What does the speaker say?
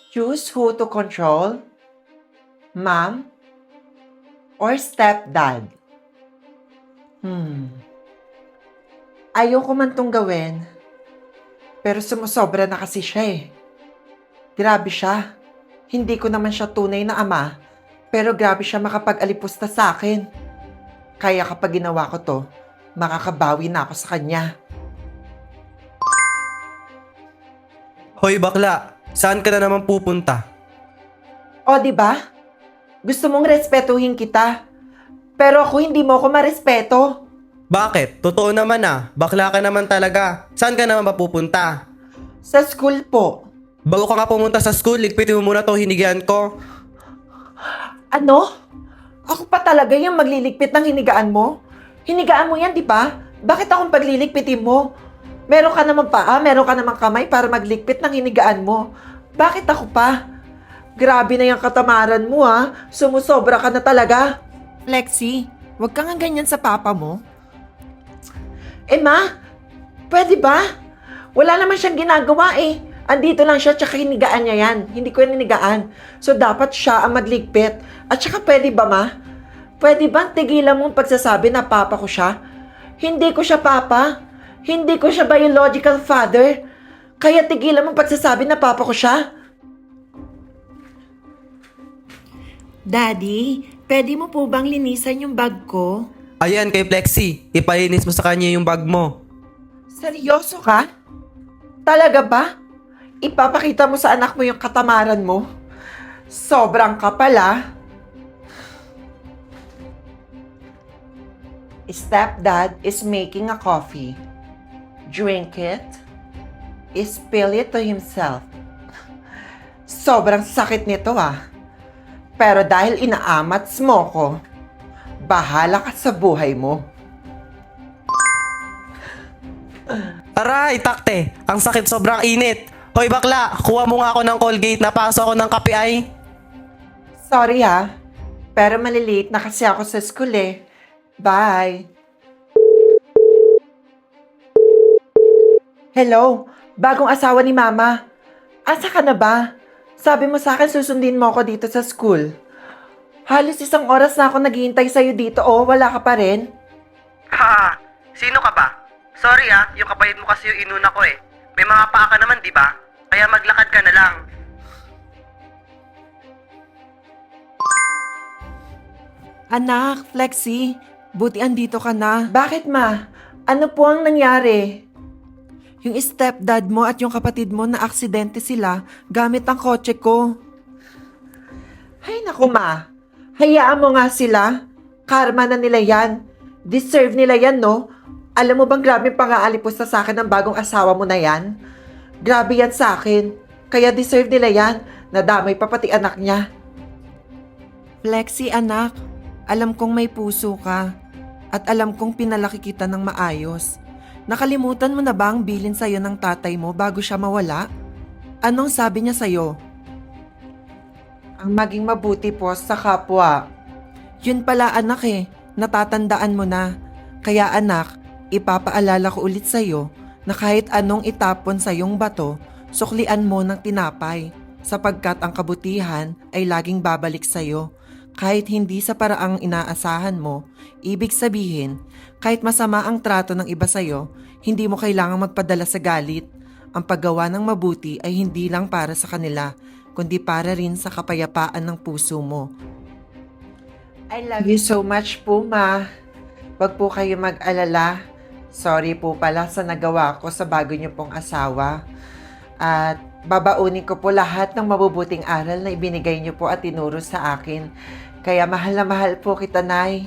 Choose who to control, mom or stepdad? Ayoko man tong gawin, pero sumusobra na kasi siya eh. Grabe siya. Hindi ko naman siya tunay na ama, pero grabe siya makapag-alipusta sa akin. Kaya kapag ginawa ko to, makakabawi na ako sa kanya. Hoy bakla, saan ka na naman pupunta? O, di ba? Gusto mong respetuhin kita. Pero ako hindi mo ako marespeto. Bakit? Totoo naman bakla ka naman talaga. Saan ka naman mapupunta? Sa school po. Bago ka nga pumunta sa school, ligpitin mo muna tong hinigaan ko. Ano? Ako pa talaga yung magliligpit ng hinigaan mo? Hinigaan mo yan, di ba? Bakit akong pagliligpitin mo? Meron ka naman paa, meron ka naman kamay para magligpit ng hinigaan mo. Bakit ako pa? Grabe na yung katamaran mo Sumusobra ka na talaga. Lexi, wag ka nga ganyan sa papa mo. Ma, pwede ba? Wala naman siyang ginagawa eh. Andito lang siya, tsaka hinigaan niya yan. Hindi ko yan hinigaan. So, dapat siya ang magligpit. At tsaka pwede ba, ma? Pwede ba tigilan mong pagsasabi na papa ko siya? Hindi ko siya papa. Hindi ko siya biological father. Kaya tigilan mong pagsasabi na papa ko siya. Daddy, pwede mo po bang linisan yung bag ko? Ayan kay Flexi, ipalinis mo sa kanya yung bag mo. Seryoso ka? Talaga ba? Ipapakita mo sa anak mo yung katamaran mo? Sobrang kapal Stepdad is making a coffee. Drink it. Spill it to himself. Sobrang sakit nito Pero dahil inaamats mo ko, bahala ka sa buhay mo. Aray, takte! Ang sakit, sobrang init! Hoy bakla, kuha mo nga ako ng Colgate, napasok ako ng kape ay. Sorry pero maliliit na kasi ako sa school eh. Bye! Hello, bagong asawa ni Mama. Asa ka na ba? Sabi mo sa akin susundin mo ako dito sa school. Halos 1 oras na ako naghihintay sa'yo dito wala ka pa rin? Ha? Sino ka ba? Sorry yung kapatid mo kasi yung inuna ko eh. May mga paa ka naman, di ba? Kaya maglakad ka na lang. Anak, Flexi, buti andito ka na. Bakit ma? Ano po ang nangyari? Yung stepdad mo at yung kapatid mo na aksidente sila gamit ang kotse ko. Ay naku ma, hayaan mo nga sila. Karma na nila yan. Deserve nila yan, no? Alam mo bang grabe pang-aalipusta sa akin ng bagong asawa mo na yan? Grabe yan sa akin. Kaya deserve nila yan. Nadamay pa pati anak niya. Flexi anak, alam kong may puso ka. At alam kong pinalaki kita ng maayos. Nakalimutan mo na ba ang bilin sa'yo ng tatay mo bago siya mawala? Anong sabi niya sa'yo? Ang maging mabuti po sa kapwa. Yun pala anak natatandaan mo na. Kaya anak, ipapaalala ko ulit sa'yo na kahit anong itapon sa iyong bato, suklian mo ng tinapay sapagkat ang kabutihan ay laging babalik sa'yo. Kahit hindi sa paraang inaasahan mo, ibig sabihin, kahit masama ang trato ng iba sa'yo, hindi mo kailangang magpadala sa galit. Ang paggawa ng mabuti ay hindi lang para sa kanila, kundi para rin sa kapayapaan ng puso mo. I love you so much po, Ma. Wag po kayo mag-alala. Sorry po pala sa nagawa ko sa bago niyo pong asawa. At babaunin ko po lahat ng mabubuting aral na ibinigay niyo po at tinuro sa akin. Kaya mahal na mahal po kita, Nay.